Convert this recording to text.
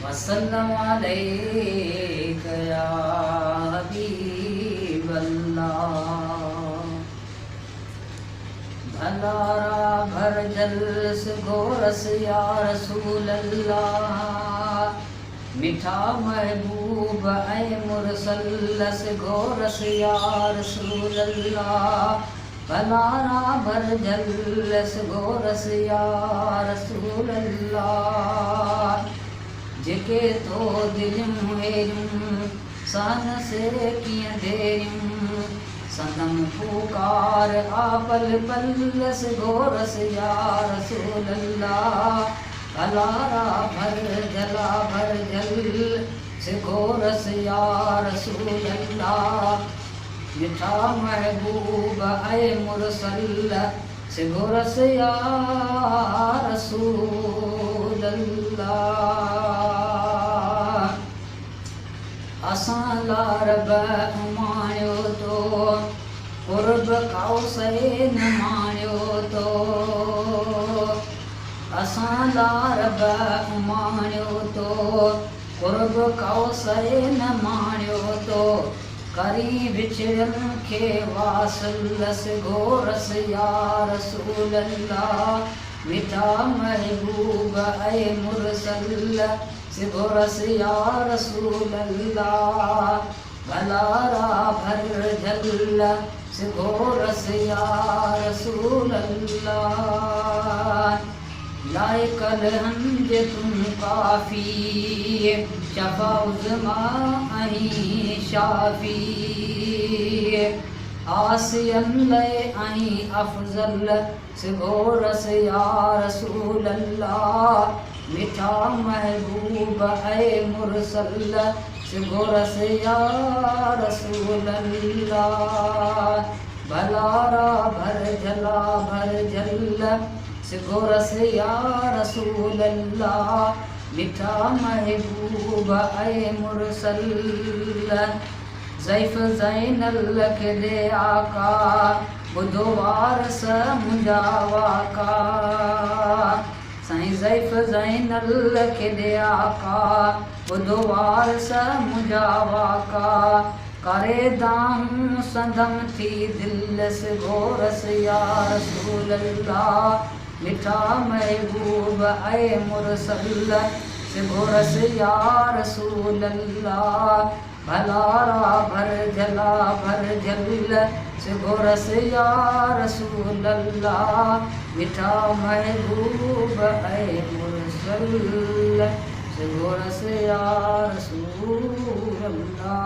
वसल्लम अलैका या हबीबल्लाह। भलारा भर जलस गोरस या रसूल अल्लाह। मिठा महबूब ऐ मुरसलस गोरस या रसूल अल्लाह। भलारा भर जलस गोरस या रसूल अल्लाह। जेके तो दिलूं हेरियूं सन से कीअं देरियूं। सनम पुकार आ पल पलस गोरस या रसूल अल्लाह। भलारा भर जला भर जल से गोरस या रसूल अल्लाह। मिठा महबूब ऐ मुरसल से गोरस या रसूल अल्लाह। असां लारब माणियो तो कुर्ब कौसैन माणियो तो। असां लारब माणियो तो कुर्ब कौसैन माणियो तो। करी विछड़न खे वासलस गोरस या रसूल अल्लाह। मिठा महबूब ऐ मुरसल से गोरस या रसूल अल्लाह। भलारा भर जल से गोरस या रसूल अल्लाह। लायकल हंज तुम काफी शफा उज़मा ऐं शाफी। आसियन लय ऐं अफ़ज़ल से गोरस या रसूल अल्लाह। मिठा महबूब ऐ मुरसल से गोरस या रसूल अल्लाह। भलारा भर जला भर जल से गोरस या रसूल अल्लाह। मिठा महबूब ऐ मुरसल ज़ैफ़ ज़ैनल के दे आका। ॿुधो वारस मुंहिंजा वाका। साईं ज़ैफ़ ज़ैनल के दे आका। ॿुधो वारस मुंहिंजा वाका। करे दाम संदम थी दिल से गोरस या रसूल अल्लाह। मिठा महबूब ऐ मुरसल से गोरस या रसूल अल्लाह। भलारा भर जला भर जल से गोरस या रसूल अल्लाह। मिठा महबूब ऐ मुरसल से गोरस या रसूल अल्लाह।